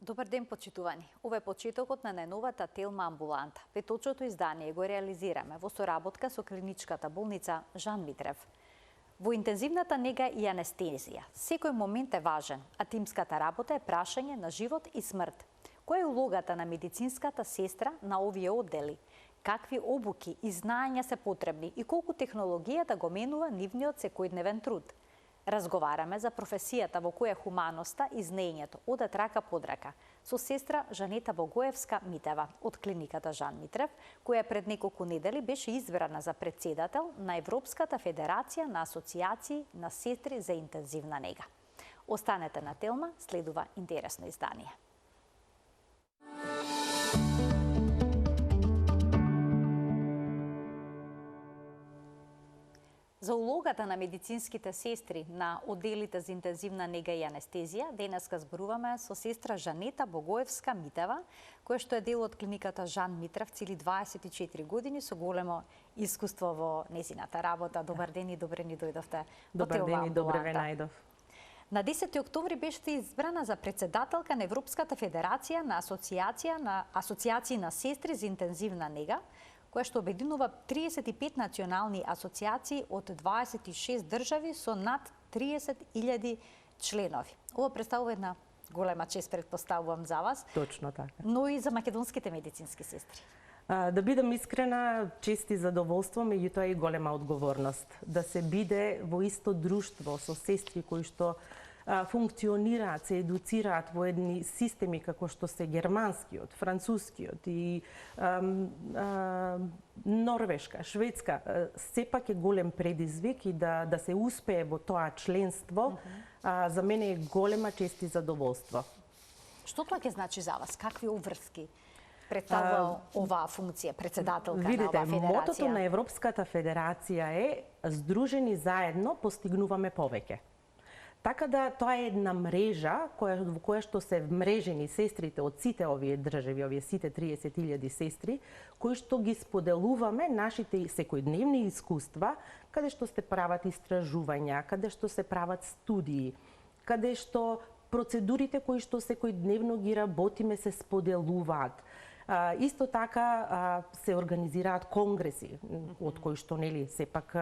Добар ден, почитувани. Ова е почетокот на најновата Телма амбуланта. Петочното издание го реализираме во соработка со клиничката болница Жан Митрев. Во интензивната нега и анестезија, секој момент е важен, а тимската работа е прашање на живот и смрт. Која е улогата на медицинската сестра на овие оддели? Какви обуки и знаења се потребни и колку технологијата го менува нивниот секојдневен труд? Разговараме за професијата во која хуманоста и знаењето одат рака под рака со сестра Жанета Богоевска Митева од клиниката Жан Митрев, која пред неколку недели беше избрана за претседател на Европската федерација на асоциации на сестри за интензивна нега. Останете на Телма, следува интересно издание. За улогата на медицинските сестри на одделите за интензивна нега и анестезија, денеска зборуваме со сестра Жанета Богоевска Митева, која што е дел од клиниката Жан Митрев цели 24 години со големо искуство во незината работа. Добар ден и добре ни дојдовте. Добар ден и добре ве најдов. На 10 октомври беше избрана за претседателка на Европската федерација на асоциации на сестри за интензивна нега, која што обединува 35 национални асоциации од 26 држави со над 30.000 членови. Ова представува една голема чест, предпоставувам, за вас. Точно така. Но и за македонските медицински сестри. Да бидам искрена, чест и задоволство, меѓутоа и голема одговорност. Да се биде во исто друштво со сестри кои што функционираат, се едуцираат во едни системи како што се германскиот, францускиот и Норвешка, Шведска, сепак е голем предизвик и да се успее во тоа членство, за мене е голема чест и задоволство. Што тоа ќе значи за вас? Какви обврски представува оваа функција, претседателка на оваа федерација? Мотото на Европската федерација е "Здружени заедно постигнуваме повеќе". Така да тоа е една мрежа во која што се вмрежени сестрите од сите овие држави, овие сите 30.000 сестри, кои што ги споделуваме нашите секојдневни искуства, каде што се прават истражувања, каде што се прават студии, каде што процедурите кои што секојдневно ги работиме се споделуваат. Исто така се организираат конгреси, од кои што сепак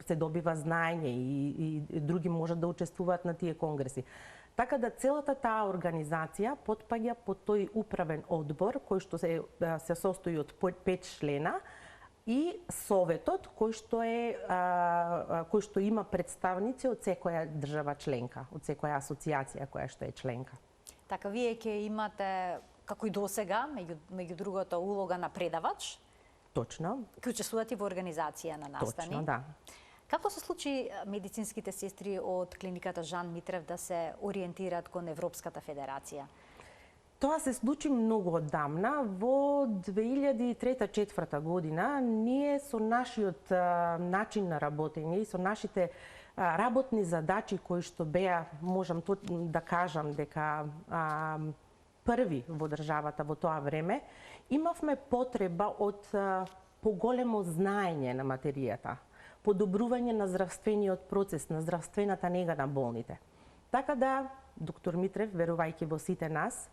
се добива знаење и други можат да учествуваат на тие конгреси. Така да целата таа организација потпаѓа под тој управен одбор кој што се состои од 5 члена и советот кој што има представници од секоја држава членка, од секоја асоциација која што е членка. Така вие ќе имате, како и досега, меѓу другото, улога на предавач. Точно. Ќе учествувате во организација на настани. Точно, да. Како се случи медицинските сестри од клиниката Жан Митрев да се ориентираат кон Европската федерација? Тоа се случи многу оддамна. Во 2003-2004 година ние со нашиот начин на работење и со нашите работни задачи кои што беа, можам да кажам дека први во државата во тоа време, имавме потреба од поголемо знаење на материјата, подобрување на здравствениот процес, на здравствената нега на болните. Така да, доктор Митрев, верувајќи во сите нас,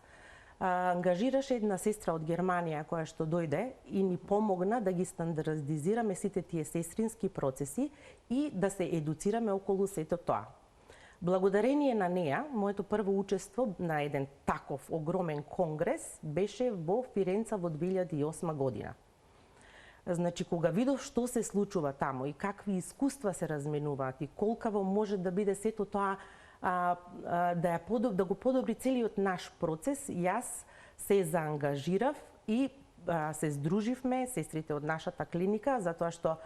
ангажираше една сестра од Германија која што дојде и ни помогна да ги стандардизираме сите тие сестрински процеси и да се едуцираме околу сето тоа. Благодарение на неа, моето прво учество на еден таков огромен конгрес беше во Фиренца во 2008 година. Значи, кога видов што се случува таму и какви искуства се разменуваат и колкаво може да биде сето тоа да го подобри целиот наш процес, јас се заангажирав и се здруживме сестрите од нашата клиника, затоа што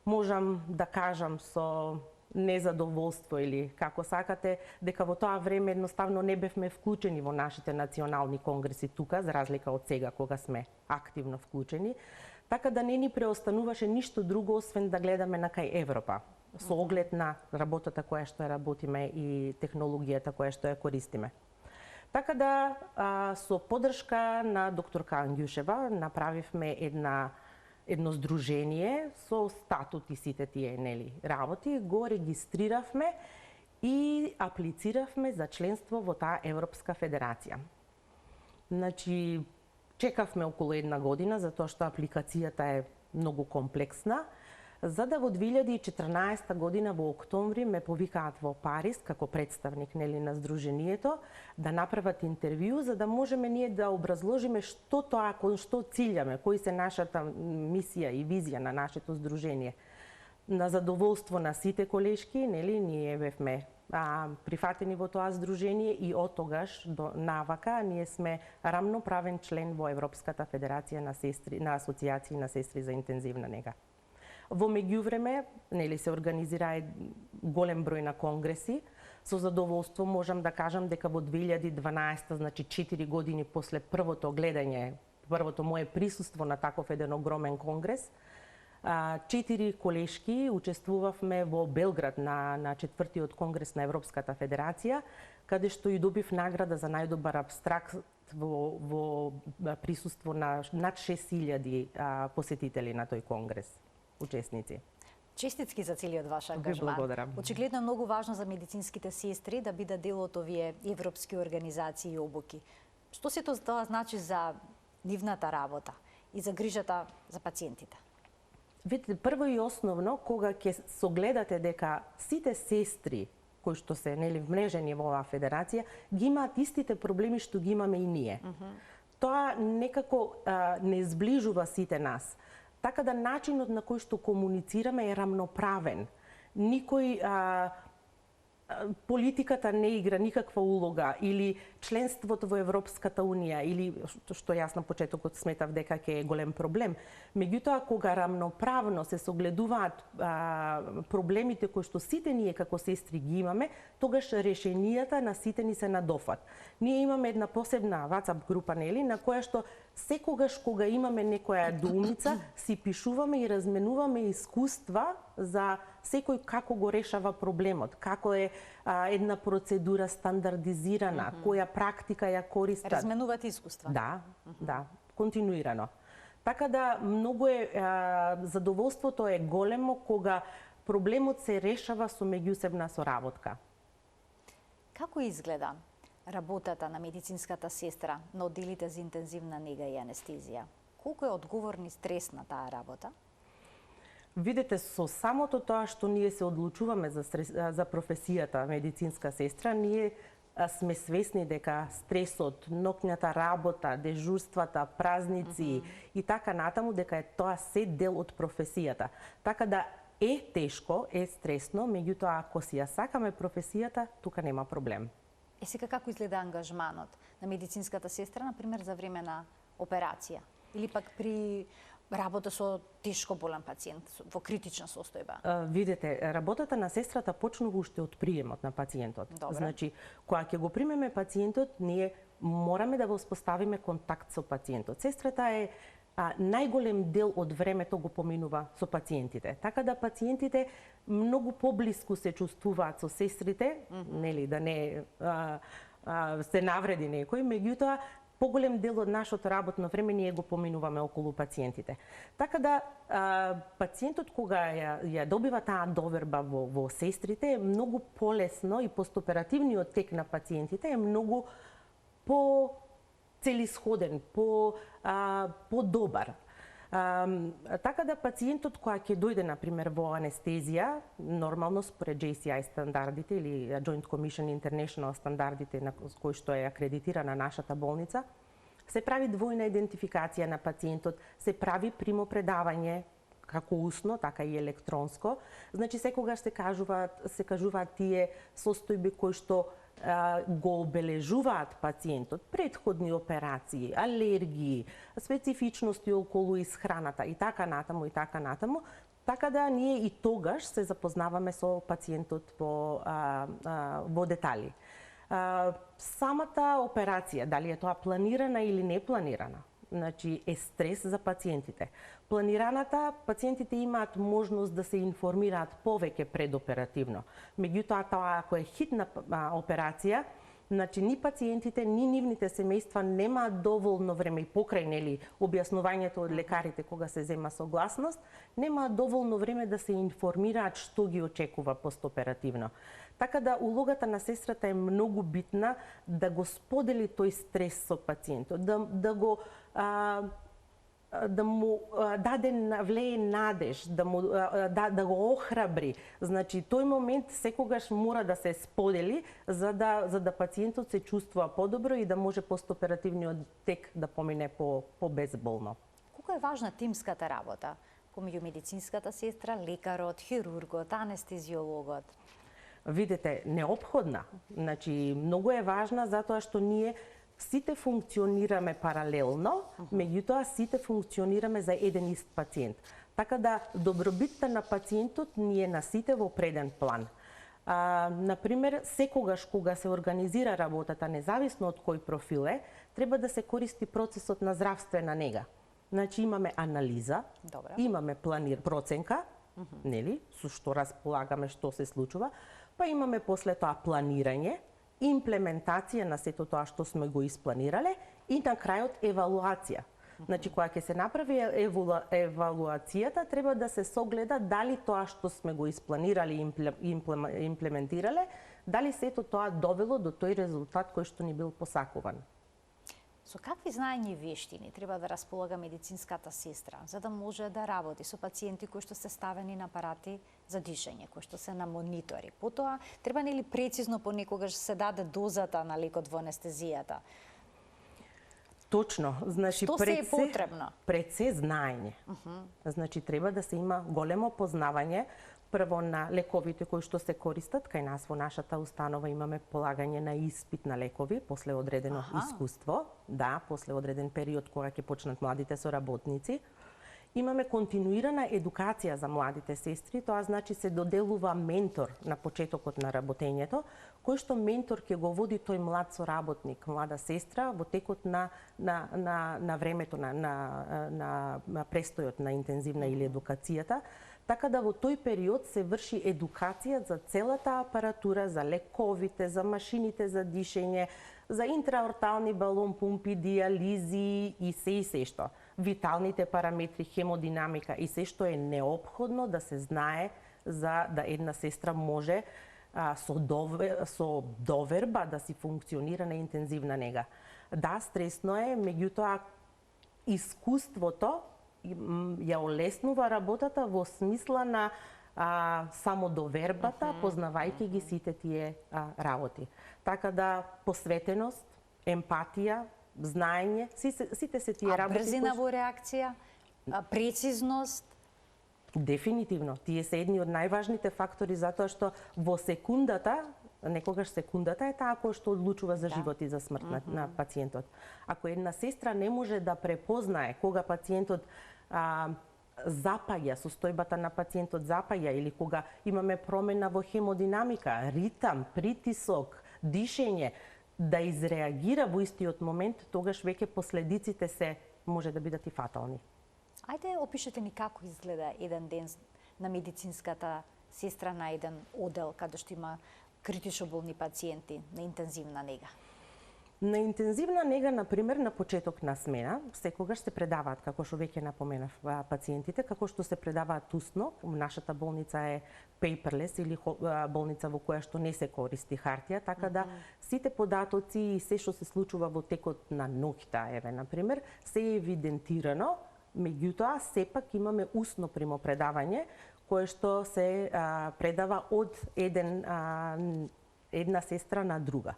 можам да кажам со незадоволство или како сакате, дека во тоа време едноставно не бевме вклучени во нашите национални конгреси тука, за разлика од сега кога сме активно вклучени, така да не ни преостануваше ништо друго освен да гледаме на кај Европа, со оглед на работата која што ја работиме и технологијата која што ја користиме. Така да, со поддршка на докторка Ангјушева направивме едно здружение со статут и сите тие работи, го регистриравме и аплициравме за членство во таа Европска федерација. Значи, чекавме околу 1 година, затоа што апликацијата е многу комплексна, за да во 2014 година во октомври ме повикаат во Париз како представник на Сдруженијето да направат интервју за да можеме ние да образложиме што тоа, кон што циљаме, кои се нашата мисија и визија на нашето здружение. На задоволство на сите колешки, ние бевме прифатени во тоа здружение и од тогаш до навака ние сме рамноправен член во Европската федерација на сестри, на асоцијации на сестри за интензивна нега. Во меѓувреме, се организира голем број на конгреси. Со задоволство можам да кажам дека во 2012, значи 4 години после првото гледање, првото мое присуство на таков еден огромен конгрес, 4 колешки учествувавме во Белград на 4-тиот конгрес на Европската федерација, каде што и добив награда за најдобар абстракт во присуство на над 6000 посетители на тој конгрес, учесници. Честитки за целиот ваш ангажман. Ви благодарам. Очигледно е многу важно за медицинските сестри да бидат дел од овие европски организации и обуки. Што се тоа значи за нивната работа и за грижата за пациентите? Видите, прво и основно, кога ќе согледате дека сите сестри кои што се вмрежени во оваа федерација, ги имаат истите проблеми што ги имаме и ние. Тоа некако не зближува сите нас. Така да начинот на кој што комуницираме е рамноправен. Никој политиката не игра никаква улога или членството во Европската Унија или што јас на почетокот сметав дека ќе е голем проблем. Меѓутоа кога рамноправно се согледуваат проблемите кои што сите ние како сестри ги имаме, тогаш решенијата на сите ни се надофат. Ние имаме една посебна WhatsApp група на која што секогаш кога имаме некоја доумица, си пишуваме и разменуваме искуства за секој како го решава проблемот, како е една процедура стандардизирана, која практика ја користат. Разменувате искуства? Да, континуирано. Така да многу е задоволството е големо кога проблемот се решава со меѓусебна соработка. Како изгледа работата на медицинската сестра на одделите за интензивна нега и анестезија? Колку е одговорна и стресна таа работа? Видете, со самото тоа што ние се одлучуваме за професијата медицинска сестра, ние сме свесни дека стресот, ноќната работа, дежурствата, празници и така натаму, дека е тоа се дел од професијата. Така да е тешко, е стресно, меѓутоа ако си ја сакаме професијата, тука нема проблем. Сега како изгледа ангажманот на медицинската сестра, например, за време на операција? Или пак при работа со тешко болен пациент, во критична состојба? Видете, работата на сестрата почнува уште од приемот на пациентот. Добре. Значи, кога ќе го примеме пациентот, ние мораме да воспоставиме контакт со пациентот. Сестрата е најголем дел од времето го поминува со пациентите. Така да пациентите многу поблиску се чувствуваат со сестрите, да не се навреди некој, меѓутоа поголем дел од нашето работно време ние го поминуваме околу пациентите. Така да пациентот кога ја добива таа доверба во сестрите е многу полесно и постоперативниот тек на пациентите е многу целисходен, по-добар. Така да пациентот која ќе дојде, например, во анестезија, нормално според JCI стандардите или Joint Commission International стандардите на кои што е акредитирана нашата болница, се прави двојна идентификација на пациентот, се прави примопредавање како усно, така и електронско. Значи секогаш се кажуваат тие состојби кои што го обележуваат пациентот, претходни операции, алергии, специфичности околу исхраната и така натаму, така да ние и тогаш се запознаваме со пациентот во детали. Самата операција, дали е тоа планирана или не планирана, значи е стрес за пациентите. Планираната, пациентите имаат можност да се информираат повеќе предоперативно. Меѓутоа, тоа ако е хитна операција, Значи, ни пациентите, ни нивните семејства немаат доволно време и покрај нели објаснувањето од лекарите кога се зема согласност, немаат доволно време да се информираат што ги очекува постоперативно. Така да улогата на сестрата е многу битна да го сподели тој стрес со пациентот, да му даде влее надеж, да го охрабри. Значи, тој момент секогаш мора да се сподели за да пациентот се чувствува подобро и да може постоперативниот тек да помине по-безболно. Колку е важна тимската работа помеѓу медицинската сестра, лекарот, хирургот, анестезиологот? Видете, неопходна. Значи, многу е важна затоа што ние сите функционираме паралелно, меѓутоа сите функционираме за еден ист пациент. Така да добробитта на пациентот ни е на сите во преден план. Например, секогаш кога се организира работата, независно од кој профил е, треба да се користи процесот на здравствена нега. Значи имаме анализа, имаме проценка, нели, со што располагаме што се случува, па имаме после тоа планирање, имплементација на сето тоа што сме го испланирале и на крајот евалуација. Значи, кога ќе се направи евалуацијата, треба да се согледа дали тоа што сме го испланирали и имплементирале, дали сето тоа довело до тој резултат кој што ни бил посакуван. Со какви знаења и вештини треба да располага медицинската сестра за да може да работи со пациенти кои што се ставени на апарати за дишење, кои што се на монитори? Потоа, треба нели прецизно понекогаш се даде дозата на лекот во анестезијата? Точно, значи што се е потребно? Пред се знаење. Значи треба да се има големо познавање прво на лековите кои што се користат, кај нас во нашата установа имаме полагање на испит на лекови после одредено искуство, после одреден период кога ќе почнат младите соработници. Имаме континуирана едукација за младите сестри, тоа значи се доделува ментор на почетокот на работењето, кој што ментор ќе го води тој млад соработник, млада сестра во текот на времето на престојот на интензивна или едукацијата. Така да во тој период се врши едукација за целата апаратура, за лековите, за машините за дишење, за интраортални балон пумпи, диализи и се што. Виталните параметри, хемодинамика и се што е неопходно да се знае за да една сестра може со доверба да си функционира на интензивна нега. Да, стресно е, меѓутоа искуството ја олеснува работата во смисла на самодовербата, познавајќи ги сите тие работи. Така да посветеност, емпатија, знаење, сите се тие работи. Брзина во реакција, прецизност? Дефинитивно, тие се едни од најважните фактори затоа што во секундата, некогаш секундата е таа која што одлучува за живот и за смрт на пациентот. Ако една сестра не може да препознае кога пациентот запаѓа, состојбата на пациентот запаѓа или кога имаме промена во хемодинамика, ритам, притисок, дишење, да изреагира во истиот момент, тогаш веќе последиците се може да бидат и фатални. Ајде, опишете ни како изгледа еден ден на медицинската сестра на еден одел каде што има критично болни пациенти на интензивна нега. На интензивна нега, например, на почеток на смена, секогаш се предаваат, како што веќе напоменав, пациентите, како што се предаваат усно. Нашата болница е paperless или болница во која што не се користи хартија, така да сите податоци и се што се случува во текот на ноќта, например, се е евидентирано, меѓутоа сепак имаме усно примопредавање кое што се предава од една сестра на друга.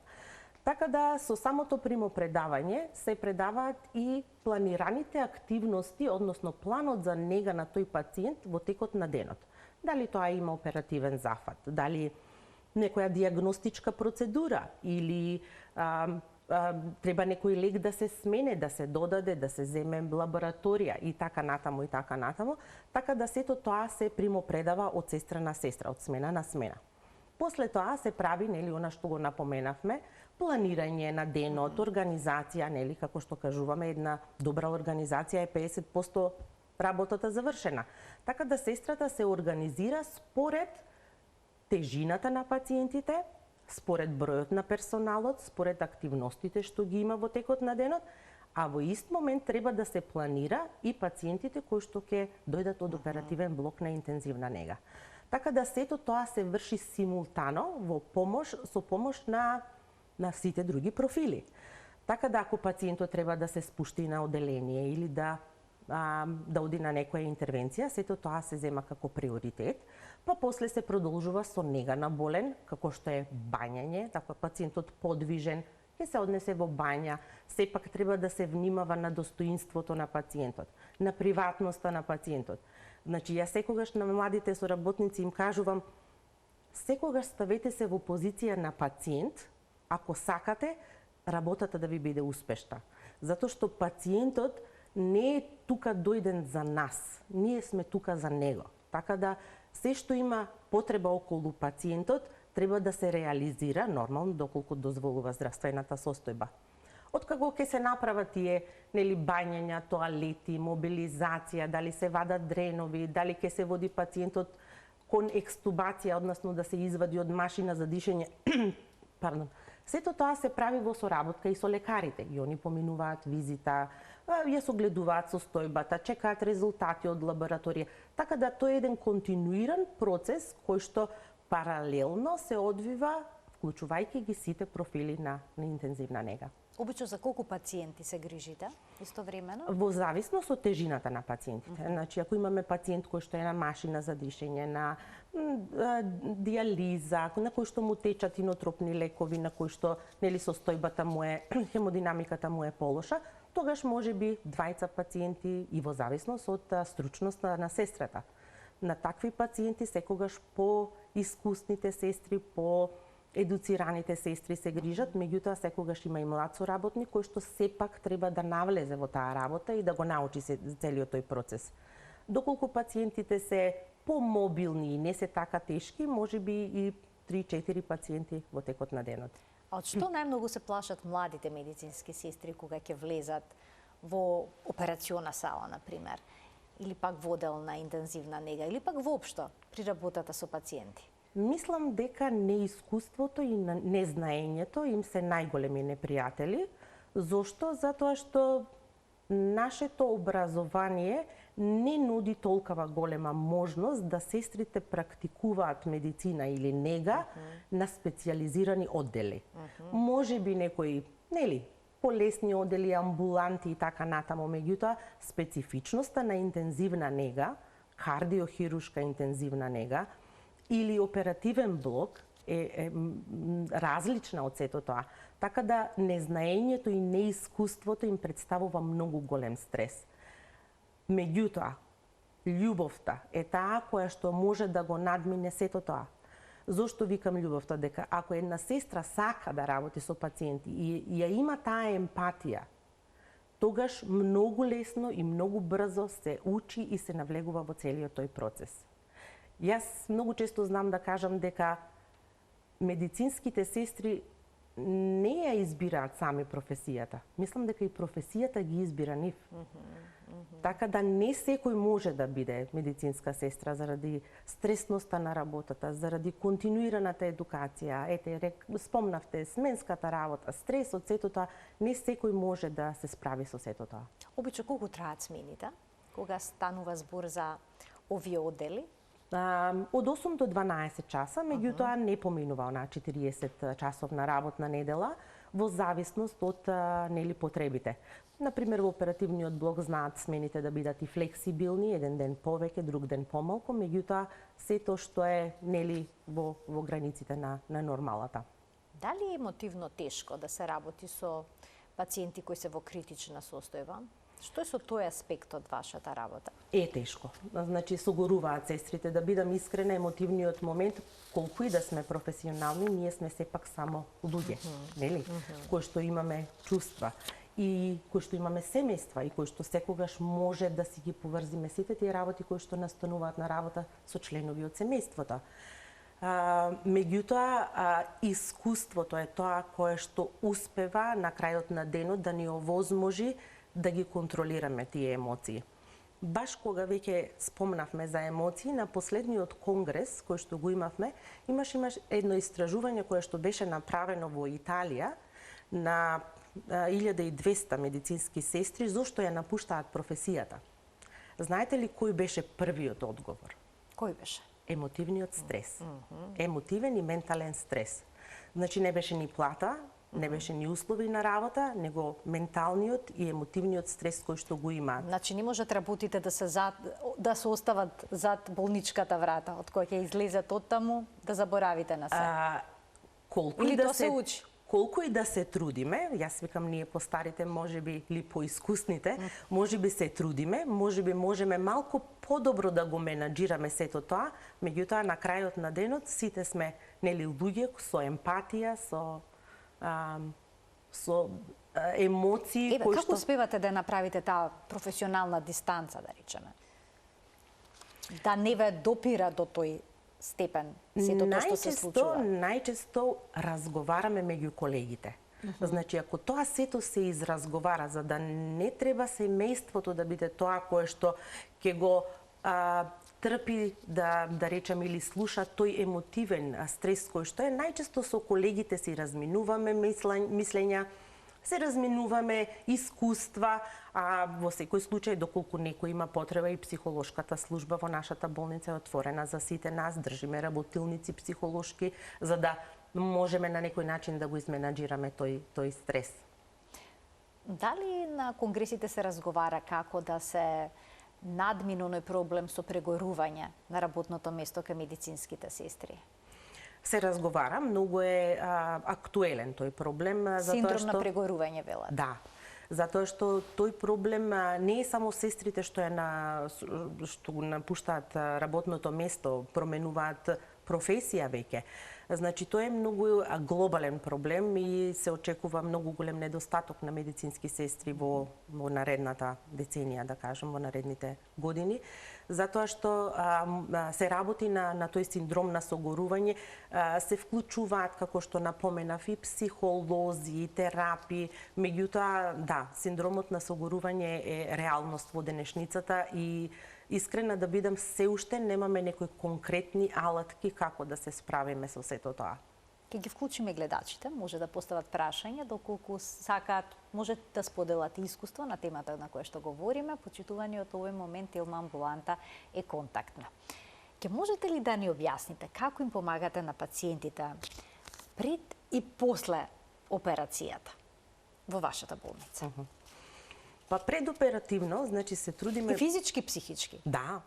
Така да со самото примопредавање се предаваат и планираните активности, односно планот за нега на тој пациент во текот на денот. Дали тоа има оперативен зафат, дали некоја диагностичка процедура или треба некој лек да се смене, да се додаде, да се земе лабораторија и така натаму, така да сето тоа се примопредава од сестра на сестра, од смена на смена. После тоа се прави, нели, она што го напоменавме, планирање на денот, организација, нели, како што кажуваме, една добра организација е 50% работата завршена. Така да сестрата се организира според тежината на пациентите, според бројот на персоналот, според активностите што ги има во текот на денот, а во ист момент треба да се планира и пациентите кои што ќе дојдат од оперативен блок на интензивна нега. Така да сето тоа се врши симултано со помош на сите други профили. Така да ако пациентот треба да се спушти на оделение или да оди на некоја интервенција, сето тоа се зема како приоритет, па после се продолжува со нега на болен, како што е бањање, така пациентот подвижен, ќе се однесе во бања, сепак треба да се внимава на достоинството на пациентот, на приватноста на пациентот. Значи, јас секогаш на младите соработници им кажувам, секогаш ставете се во позиција на пациент, ако сакате работата да ви биде успешна. Затоа што пациентот не е тука дојден за нас, ние сме тука за него. Така да се што има потреба околу пациентот треба да се реализира нормално доколку дозволува здравствената состојба. Откако ќе се направат тие бањања, тоалети, мобилизација, дали се вадат дренови, дали ќе се води пациентот кон екстубација, односно да се извади од машина за дишење, пардон. Сето тоа се прави во соработка и со лекарите. И они поминуваат визита, ја согледуваат состојбата, чекаат резултати од лабораторија. Така да тоа е еден континуиран процес кој што паралелно се одвива, вклучувајќи ги сите профили на интензивна нега. Обично за колку пациенти се грижите истовремено? Во зависност од тежината на пациентите. Значи, ако имаме пациент кој што е на машина за дишење, на диализа, на кој што му течат инотропни лекови, на кој што состојбата му е, хемодинамиката му е полоша, тогаш може би двајца пациенти и во зависност од стручноста на сестрата. На такви пациенти секогаш по искусните сестри, по едуцираните сестри се грижат, меѓутоа секогаш има и млад соработник кој што сепак треба да навлезе во таа работа и да го научи целиот тој процес. Доколку пациентите се помобилни и не се така тешки, може би и 3-4 пациенти во текот на денот. А од што најмногу се плашат младите медицински сестри кога ќе влезат во операциона сала, например, или пак во одел на интензивна нега, или пак воопшто при работата со пациенти? Мислам дека неискуството и незнаењето им се најголеми непријатели. Зошто? Затоа што нашето образование не нуди толкова голема можност да сестрите практикуваат медицина или нега на специјализирани оддели. Може би некои, полесни оддели, амбуланти и така натаму, меѓутоа специфичноста на интензивна нега, кардиохирушка интензивна нега или оперативен блок е различна од сето тоа. Така да незнаењето и неискуството им представува многу голем стрес. Меѓутоа, љубовта е таа која што може да го надмине сето тоа. Зошто викам љубовта? Дека ако една сестра сака да работи со пациенти и ја има таа емпатија, тогаш многу лесно и многу брзо се учи и се навлегува во целиот тој процес. Јас многу често знам да кажам дека медицинските сестри не ја избираат сами професијата. Мислам дека и професијата ги избира нив. Така да не секој може да биде медицинска сестра заради стресноста на работата, заради континуираната едукација. Спомнавте, сменската работа, стресот, сето тоа, не секој може да се справи со сето тоа. Обично колку траат смените, кога станува збор за овие оддели? Од 8 до 12 часа, меѓутоа не поминува на 40 часовна работна недела, во зависност од потребите. Например, во оперативниот блок знаат смените да бидат и флексибилни, еден ден повеќе, друг ден помалку, меѓутоа сето што е во границите на нормалата. Дали е емотивно тешко да се работи со пациенти кои се во критична состојба? Што е со тој аспект од вашата работа? Е тешко. Значи, согоруваат сестрите. Да бидам искрена, емотивниот момент, колку и да сме професионални, ние сме сепак само луѓе, нели? Кои што имаме чувства и кои што имаме семејства и кои што секогаш може да си ги поврзиме сите тие работи кои што настануваат на работа со членови од семејството. Меѓутоа, искуството е тоа кое што успева на крајот на денот да ни овозможи да ги контролираме тие емоции. Баш кога веќе спомнавме за емоции, на последниот конгрес кој што го имавме, имаше едно истражување кое што беше направено во Италија на 1200 медицински сестри зошто ја напуштаат професијата. Знаете ли кој беше првиот одговор? Кој беше? Емотивниот стрес. Емотивен и ментален стрес. Значи не беше ни плата, не беше ни услови на работа, него менталниот и емотивниот стрес кој што го имаат. Значи не можат работите да се остават зад болничката врата, од која ќе излезат оттаму, да заборавите на се. Колку или и да тоа се учи? Колку и да се трудиме, јас викам ние постарите, можеби или поискусните, можеби се трудиме, можеби можеме малку подобро да го менаџираме сето тоа, меѓутоа на крајот на денот сите сме нели луѓе со емпатија, со емоции кои како успевате да направите таа професионална дистанца, да речеме? Да не ве допира до тој степен сето тоа што се случува? Најчесто разговараме меѓу колегите. Значи, ако тоа сето се изразговара, за да не треба семејството да биде тоа кое што ќе го трпи, да речем, или слуша тој емотивен стрес кој што е, најчесто со колегите си разминуваме мислења, се разминуваме искуства, а во секој случај, доколку некој има потреба, и психолошката служба во нашата болница е отворена за сите нас, држиме работилници психолошки, за да можеме на некој начин да го изменаџираме тој стрес. Дали на конгресите се разговара како да се надмине оној проблем со прегорување на работното место кај медицинските сестри? Се разговара, многу е актуелен тој проблем. Синдром на прегорување, велат. Да, затоа што тој проблем не е само сестрите што го напуштаат работното место, променуваат професија веќе. Значи, тоа е многу глобален проблем и се очекува многу голем недостаток на медицински сестри во наредната деценија, да кажем, во наредните години, затоа што се работи на тој синдром на согорување, се вклучуваат, како што напоменав, и психолози, и терапии, меѓутоа, да, синдромот на согорување е реалност во денешницата и искрена да бидам, се уште немаме некои конкретни алатки како да се справиме со сето тоа. Ке ги вклучиме гледачите, може да постават прашања, доколку сакаат, може да споделат искуство на темата на која што говориме. Почитуваниот овој момент Телма амбуланта е контактна. Ке можете ли да ни објасните како им помагате на пациентите пред и после операцијата во вашата болница? Па предоперативно, значи се трудиме... И физички, психички? Да.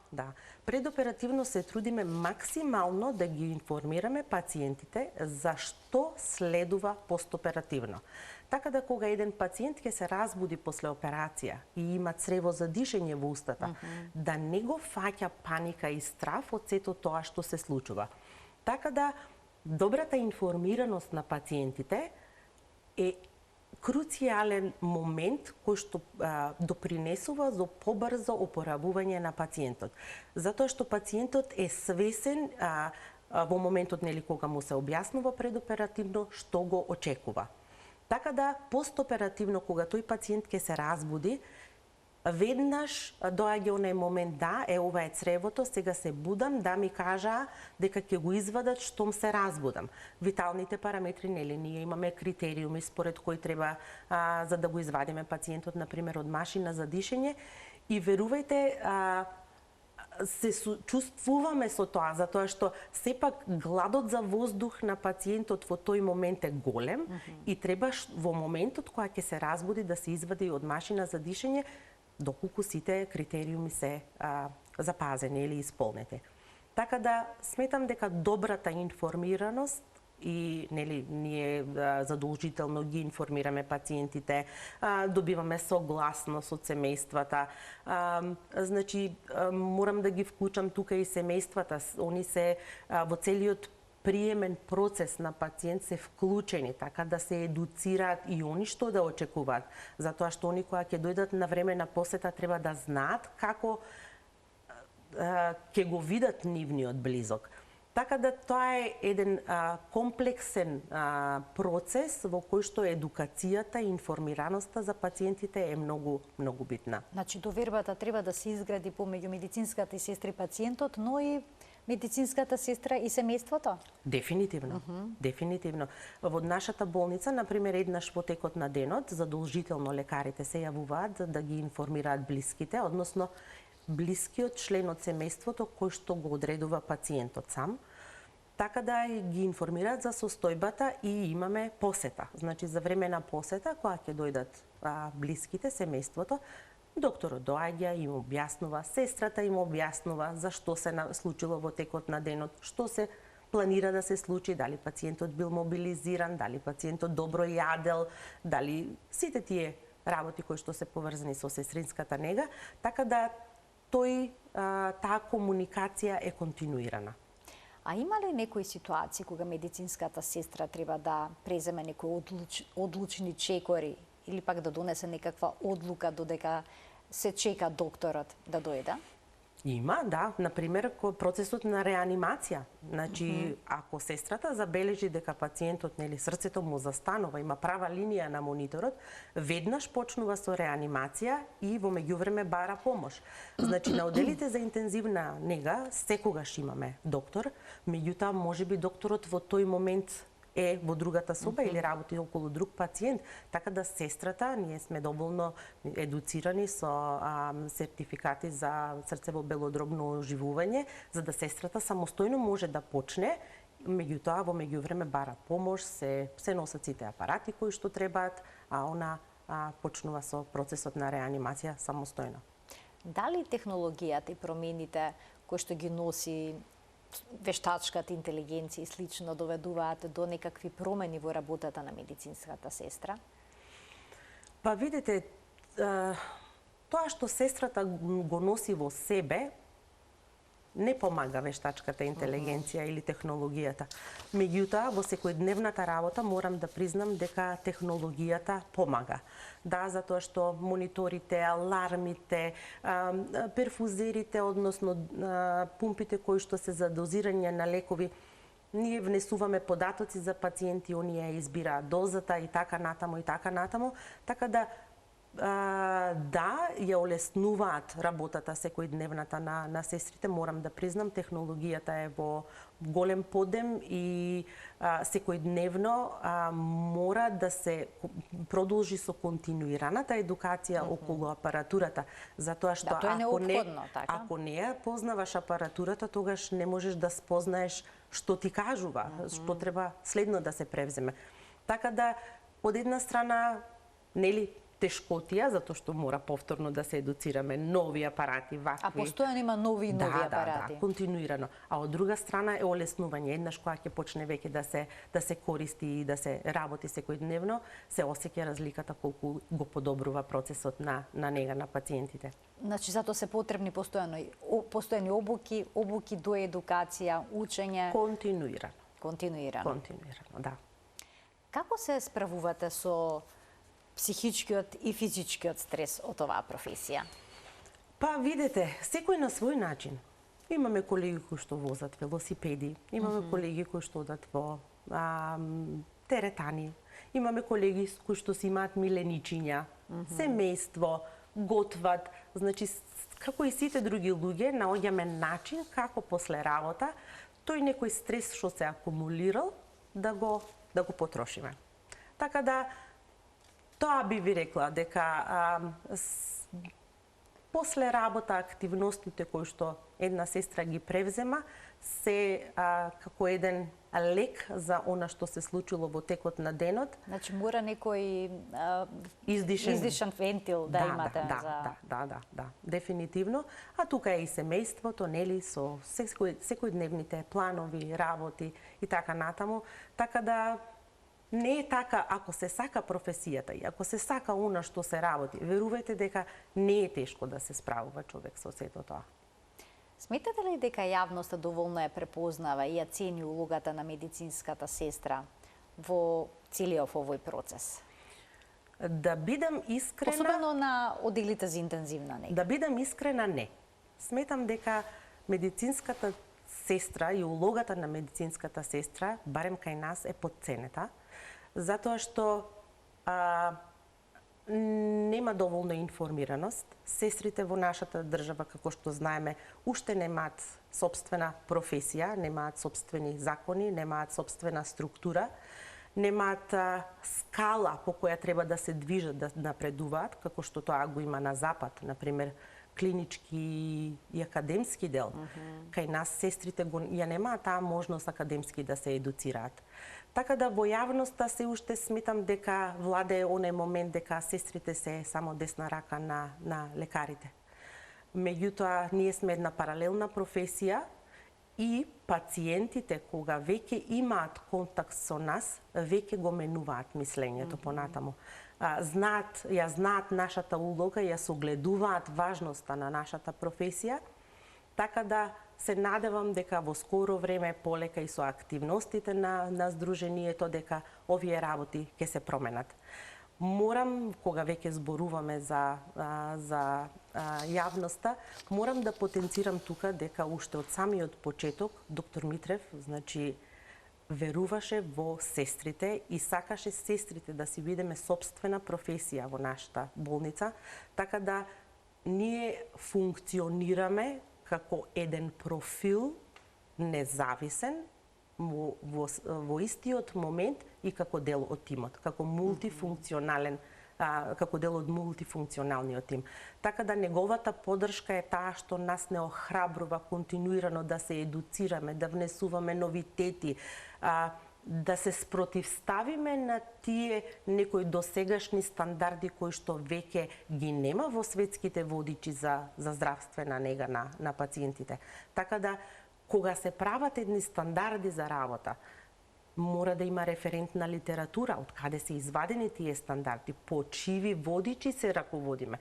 Предоперативно се трудиме максимално да ги информираме пациентите за што следува постоперативно. Така да кога еден пациент ќе се разбуди после операција и има црево за дишење во устата, да не го фаќа паника и страф од сето тоа што се случува. Така да добрата информираност на пациентите е круцијален момент кој што допринесува за побрзо опоравување на пациентот. Затоа што пациентот е свесен во моментот кога му се објаснува предоперативно што го очекува. Така да постоперативно кога тој пациент ќе се разбуди, веднаш доаѓа онај момент, да, ова е цревото, сега се будам, да ми кажаа дека ќе го извадат штом се разбудам. Виталните параметри, ние имаме критериуми според кои треба за да го извадиме пациентот, например, од машина за дишење, и верувајте, се чувствуваме со тоа, затоа што сепак гладот за воздух на пациентот во тој момент е голем и треба во моментот кога ќе се разбуди да се извади од машина за дишење, доколку сите критериуми се запазени или исполнети. Така да сметам дека добрата информираност и ние задолжително ги информираме пациентите, добиваме согласност од семејствата. Значи морам да ги вклучам тука и семејствата. Они се во целиот приемен процес на пациент се вклучени, така да се едуцираат и они што да очекуваат. Затоа што они кога ќе дојдат на време на посета треба да знаат како ќе го видат нивниот близок. Така да тоа е еден комплексен процес во кој што едукацијата и информираноста за пациентите е многу битна. Значи, довербата треба да се изгради помеѓу медицинската и сестри пациентот, но и медицинската сестра и семејството? Дефинитивно, дефинитивно. Во нашата болница, например, еднаш во текот на денот, задолжително лекарите се јавуваат да ги информираат блиските, односно блискиот член од семејството кој што го одредува пациентот сам, така да ги информираат за состојбата и имаме посета. Значи, за време на посета, кога ќе дојдат блиските, семејството, докторот доаѓа и им објаснува, сестрата им објаснува за што се случило во текот на денот, што се планира да се случи, дали пациентот бил мобилизиран, дали пациентот добро јадел, дали сите тие работи кои што се поврзани со сестринската нега, така да таа комуникација е континуирана. А има ли некои ситуации кога медицинската сестра треба да преземе некои одлучни чекори или пак да донесе некаква одлука додека се чека докторот да дојде? Има, да. Например, процесот на реанимација. Значи, ако сестрата забележи дека пациентот, срцето му застанува, има права линија на мониторот, веднаш почнува со реанимација и во меѓувреме бара помош. Значи, на оделите за интензивна нега секогаш имаме доктор, меѓутоа можеби докторот во тој момент е во другата соба или работи околу друг пациент, така да сестрата, ние сме доволно едуцирани со сертификати за срцево белодробно оживување, за да сестрата самостојно може да почне, меѓутоа во меѓувреме бара помош, се носат сите апарати кои што требаат, а она почнува со процесот на реанимација самостојно. Дали технологијата и промените кои што ги носи вештачката интелигенција и слично доведуваат до некакви промени во работата на медицинската сестра? Па видите, тоа што сестрата го носи во себе не помага вештачката интелигенција или технологијата. Меѓутоа, во секојдневната работа морам да признам дека технологијата помага. Да, затоа што мониторите, алармите, перфузерите, односно пумпите кои што се за дозирање на лекови, ние внесуваме податоци за пациенти, оние избираат дозата и така натаму, така да ја олеснуваат работата секојдневната на сестрите. Морам да признам, технологијата е во голем подем и секојдневно мора да се продолжи со континуираната едукација околу апаратурата, затоа што ако не ја познаваш апаратурата, тогаш не можеш да спознаеш што ти кажува, што треба следно да се превземе. Така да, од една страна, тешкотија, затоа што мора повторно да се едуцираме, нови апарати, вакви. А постојано има нови апарати. Да, континуирано. А од друга страна е олеснување. Еднаш кога ќе почне веќе да се користи и да се работи секојдневно, се осеќа разликата колку го подобрува процесот на нега на пациентите. Значи, затоа се потребни постојани обуки до едукација, учење. Континуирано, да. Како се справувате со психичкиот и физичкиот стрес од оваа професија? Па видете, секој на свој начин. Имаме колеги кои што возат велосипеди, имаме колеги кои што одат во теретани, имаме колеги кои што си имаат миленичиња, семејство, готват, значи како и сите други луѓе наоѓаме начин како после работа тој некој стрес што се акумулирал да го потрошиме. Така да тоа би ви рекла дека после работа активностите кои што една сестра ги превзема се како еден лек за она што се случило во текот на денот. Значи мора некој издишен вентил да имате за... Да, дефинитивно. А тука е и семејството, со секојдневните планови, работи и така натаму. Така да не е така, ако се сака професијата и ако се сака она што се работи, верувајте дека не е тешко да се справува човек со сето тоа. Сметате ли дека јавноста доволно ја препознава и ја цени улогата на медицинската сестра во целиот овој процес? Да бидам искрена... Особено на оделите за интензивна нега. Да бидам искрена, не. Сметам дека медицинската сестра и улогата на медицинската сестра, барем кај нас, е потценета, затоа што нема доволно информираност. Сестрите во нашата држава, како што знаеме, уште немаат сопствена професија, немаат сопствени закони, немаат сопствена структура, немаат скала по која треба да се движат, да напредуваат, како што тоа го има на Запад, например, клинички и академски дел. Кај нас сестрите ја немаат таа можност академски да се едуцираат. Така да во јавноста се уште сметам дека владее оној момент дека сестрите се само десна рака на лекарите. Меѓутоа, ние сме една паралелна професија и пациентите, кога веќе имаат контакт со нас, веќе го менуваат мислењето понатаму. Ја знаат нашата улога, ја согледуваат важноста на нашата професија, така да се надевам дека во скоро време, полека и со активностите на Сдруженијето, дека овие работи ќе се променат. Морам, кога веќе зборуваме за јавноста, морам да потенцирам тука дека уште од самиот почеток доктор Митрев, значи, веруваше во сестрите и сакаше сестрите да си видиме собствена професија во нашата болница, така да ние функционираме како еден профил независен во истиот момент и како дел од тимот, како мултифункционален, како дел од мултифункционалниот тим. Така да неговата поддршка е таа што нас не охрабрува континуирано да се едуцираме, да внесуваме новитети, да се спротивставиме на тие некои досегашни стандарди кои што веќе ги нема во светските водичи за здравствена нега на пациентите. Така да, кога се прават едни стандарди за работа, мора да има референтна литература, од каде се извадени тие стандарди, по чиви водичи се раководиме.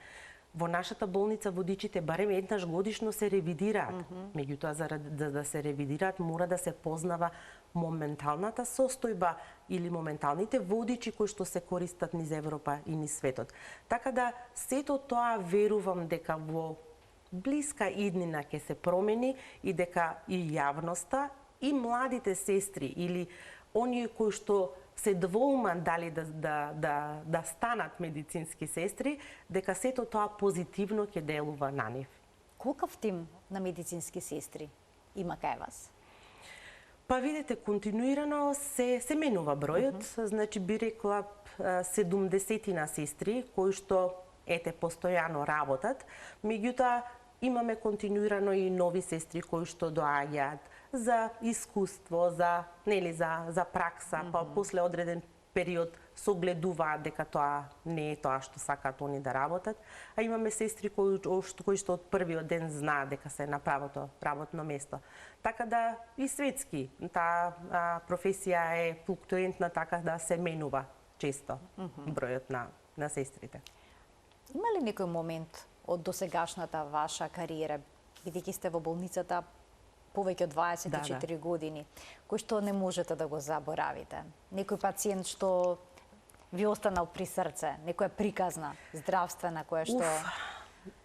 Во нашата болница водичите барем еднаш годишно се ревидираат. Меѓутоа, за да се ревидираат, мора да се познава моменталната состојба или моменталните водичи кои што се користат низ Европа и низ светот. Така да, сето тоа верувам дека во блиска иднина ќе се промени и дека и јавноста, и младите сестри или оние кои што се двоумат дали да станат медицински сестри, дека сето тоа позитивно ќе делува на нив. Колкав тим на медицински сестри има кај вас? Па видите, континуирано се менува бројот, значи би рекла 70 сестри кои што постојано работат, меѓутоа имаме континуирано и нови сестри кои што доаѓаат за искуство, за пракса, па после одреден период согледуваат дека тоа не е тоа што сакаат они да работат, а имаме сестри кои што од првиот ден знаат дека се на правото работно место. Така да и светски таа професија е флуктуентна, така да се менува често бројот на сестрите. Има ли некој момент од досегашната ваша кариера, бидејќи сте во болницата повеќе од 24 години, кој што не можете да го заборавите? Некој пациент што ви останал при срце, некоја приказна, здравствена, која што...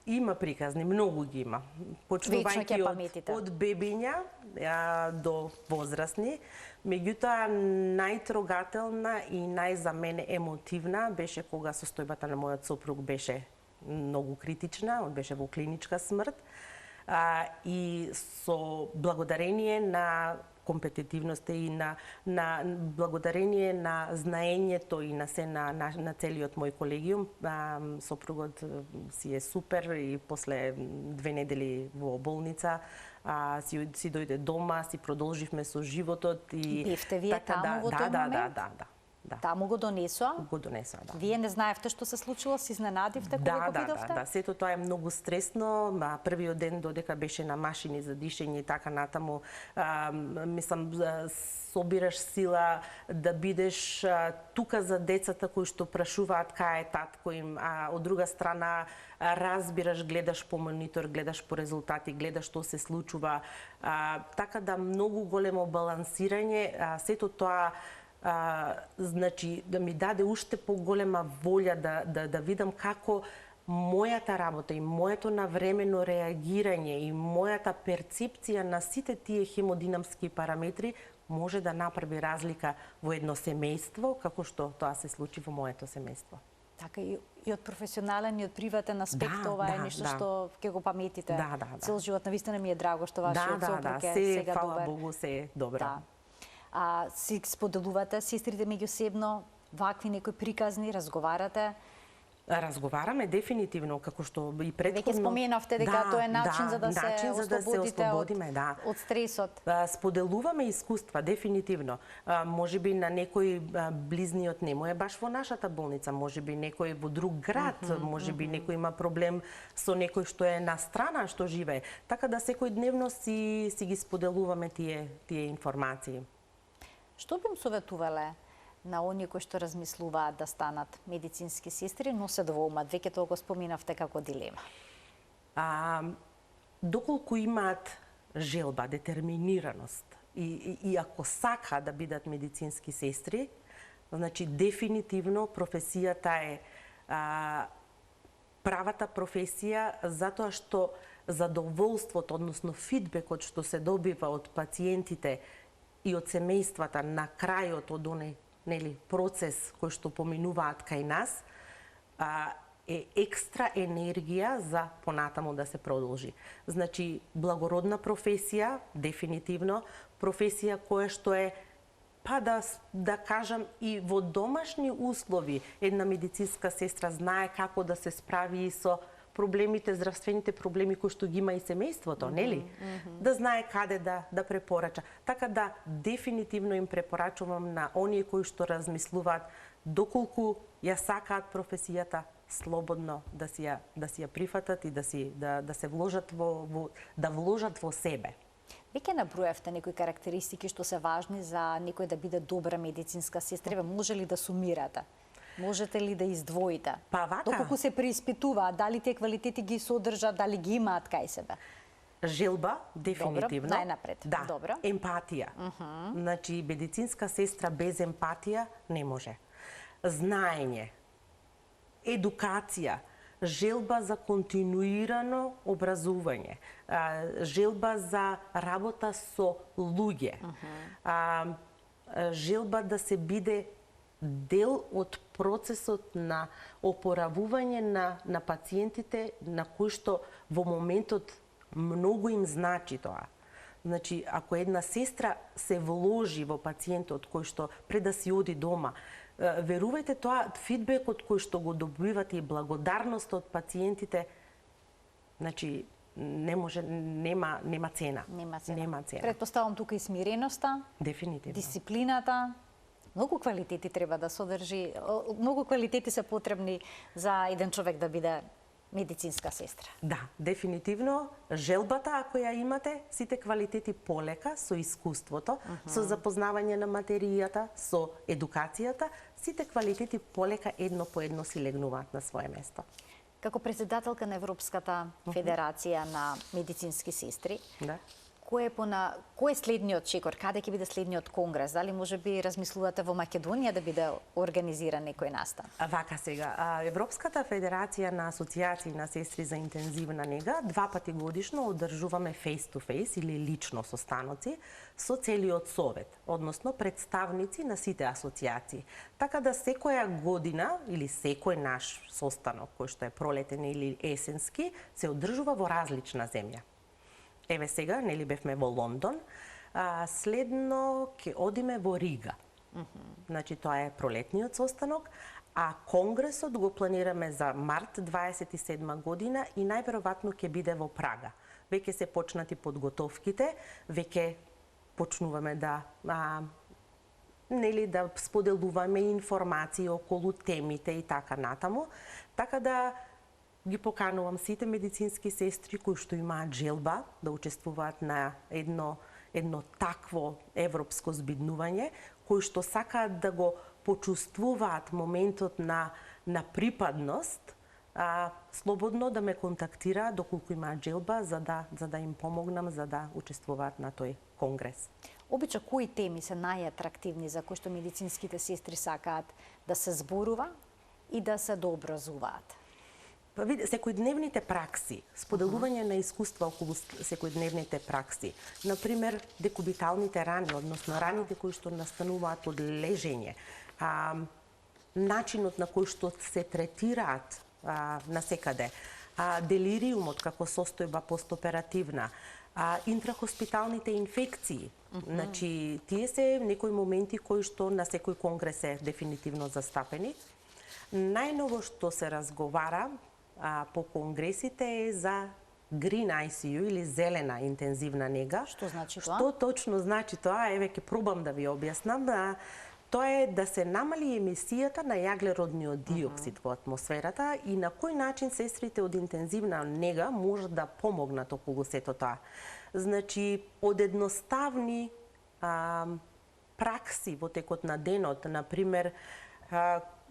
Има приказни, многу ги има. Почнувајќи од бебиња до возрастни, меѓутоа најтрогателна и за мене емотивна беше кога состојбата на мојот сопруг беше многу критична, он беше во клиничка смрт, и со благодарение на компетитивноста и на благодарение на знаењето и на целиот мој колегиум, сопругот си е супер и после 2 недели во болница си дојде дома, си продолживме со животот и бевте вие таму во тој момент? Да. Таму го донесоа? Го донесоа, да. Вие не знаевте што се случило, се изненадивте кога го видовте? Да, сето тоа е многу стресно. Првиот ден додека беше на машини за дишење и така натаму, мислам, собираш сила да бидеш тука за децата кои што прашуваат кај е татко им, а од друга страна разбираш, гледаш по монитор, гледаш по резултати, гледаш што се случува. Така да многу големо балансирање, сето тоа значи да ми даде уште поголема волја да видам како мојата работа и моето навремено реагирање и мојата перцепција на сите тие хемодинамски параметри може да направи разлика во едно семејство, како што тоа се случи во моето семејство. Така и од професионален и од приватен аспект ова е нешто што ќе го паметите цел живот. Навистина ми е драго што вашиот сопруг е сега добар. Фала Богу, се е добро. Си споделувате сестрите меѓусебно вакви некои приказни, разговарате? Разговараме дефинитивно, како што и претходно... Веќе споменавте дека тоа е начин за да се ослободите од стресот. Споделуваме искуства, дефинитивно. Може би на некој близниот не му е баш во нашата болница, може би некој во друг град, може би некој има проблем со некој што е на страна, што живее. Така да секојдневно си ги споделуваме тие информации. Што би им советувале на оние кои што размислуваат да станат медицински сестри, но се двоумат? Веќе тоа го споминавте како дилема. Доколку имаат желба, детерминираност и ако сака да бидат медицински сестри, значи дефинитивно професијата е правата професија, затоа што задоволството, односно фидбекот што се добива од пациентите и од семејствата на крајот од оној процес кој што поминуваат кај нас, е екстра енергија за понатаму да се продолжи. Значи, благородна професија, дефинитивно, професија која што е, да кажам, и во домашни услови, една медицинска сестра знае како да се справи и со проблемите, здравствените проблеми кои што ги има и семејството, нели? Да знае каде да препорача. Така да, дефинитивно им препорачувам на оние кои што размислуваат, доколку ја сакаат професијата, слободно да си ја прифатат и да се вложат во себе. Веќе наброевте некои карактеристики што се важни за некој да биде добра медицинска сестра. Можели да сумирате? Можете ли да издвоите? Доколку се преиспитуваат, дали тие квалитети ги содржат, дали ги имаат кај себе? Желба, дефинитивно. Добро, најнапред. Да, добро. Емпатија. Значи, медицинска сестра без емпатија не може. Знаење, едукација, желба за континуирано образување, желба за работа со луѓе, желба да се биде дел од процесот на опоравување на пациентите на кои што во моментот многу им значи тоа. Значи, ако една сестра се вложи во пациентот кој што пред да си оди дома, верувајте тоа, фидбекот кој што го добивате и благодарност од пациентите, значи, нема цена. Нема цена. Предпоставам тука и смиреноста, дефинитивно, дисциплината. Многу квалитети треба да содржи, многу квалитети се потребни за еден човек да биде медицинска сестра. Да, дефинитивно, желбата ако ја имате, сите квалитети полека со искуството, со запознавање на материјата, со едукацијата, сите квалитети полека едно по едно си легнуваат на свое место. Како председателка на Европската федерација на медицински сестри, кој е следниот чекор? Каде ќе биде следниот конгрес? Дали може би размислувате во Македонија да биде организиран некој настан? Вака сега, Европската федерација на асоциации на сестри за интензивна нега 2 пати годишно одржуваме face to face или лично состаноци со целиот совет, односно представници на сите асоциации. Така да секоја година или секој наш состанок кој што е пролетен или есенски се одржува во различна земја. Еве сега, нели бевме во Лондон, следно ќе одиме во Рига. Значи, тоа е пролетниот состанок, а конгресот го планираме за март 27 година и најверојатно ќе биде во Прага. Веќе се почнати подготовките, веќе почнуваме да споделуваме информации околу темите и така натаму. Така да ги поканувам сите медицински сестри кои што имаат желба да учествуваат на едно такво европско збиднување, кои што сакаат да го почувствуваат моментот на припадност, слободно да ме контактираат доколку имаат желба за да им помогнам за да учествуваат на тој конгрес. Обича кои теми се најатрактивни за кои што медицинските сестри сакаат да се зборува и да се дообразуваат? секојдневните пракси, споделување на искуства околу секојдневните пракси. Например, декубиталните рани, односно раните кои што настануваат од лежење, начинот на кој што се третираат насекаде, делириумот како состојба постоперативна, интрахоспиталните инфекции. Значи, тие се некои моменти кои што на секој конгрес е дефинитивно застапени. Најново што се разговара по конгресите е за Green ICU или зелена интензивна нега. Што значи тоа? Што точно значи тоа? Еве ќе пробам да ви објаснам. Тоа е да се намали емисијата на јаглеродниот диоксид во атмосферата и на кој начин сестрите од интензивна нега можат да помогнат околу сето тоа. Значи, од едноставни пракси во текот на денот, например,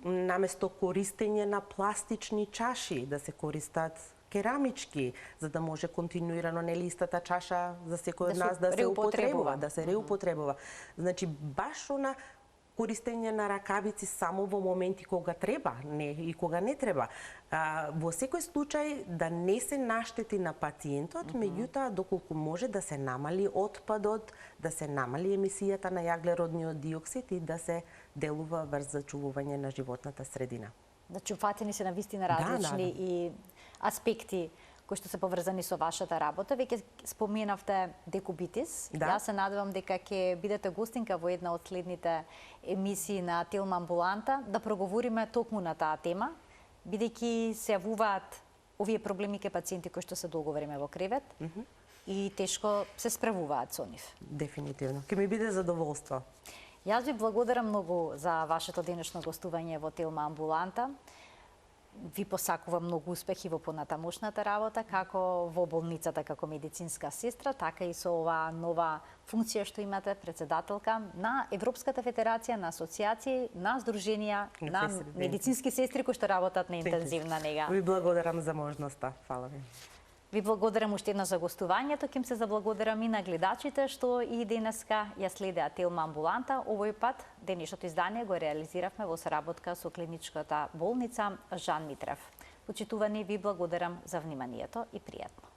наместо користење на пластични чаши, да се користат керамички, за да може континуирано истата чаша за секој од нас да се употребува, да се реупотребува. Значи, баш она користење на ракавици само во моменти кога треба, не и кога не треба. Во секој случај да не се наштети на пациентот, меѓутоа доколку може да се намали отпадот, да се намали емисијата на јаглеродниот диоксид и да се делува врз зачувување на животната средина. Значи, упатени се на вистина различни и аспекти кои што се поврзани со вашата работа. Веќе споменавте декубитис. Јас се надевам дека ќе бидете гостинка во една од следните емисии на Телма амбуланта да проговориме токму на таа тема, бидејќи се јавуваат овие проблеми кај пациенти кои што се долго време во кревет и тешко се справуваат со нив. Дефинитивно. Ќе ми биде задоволство. Јас ви благодарам многу за вашето денешно гостување во Телма амбуланта. Ви посакувам многу успехи во понатамошната работа, како во болницата како медицинска сестра, така и со оваа нова функција што имате председателка на Европската федерација на асоциации на здруженија на медицински сестри кои што работат на интензивна нега. Ви благодарам за можноста. Фала ви. Ви благодарам уште еднаш за гостувањето, ќе се заблагодарам и на гледачите што и денеска ја следеа Телма амбуланта. Овој пат денешното издание го реализиравме во соработка со клиничката болница Жан Митрев. Почитувани, ви благодарам за вниманието и пријатно.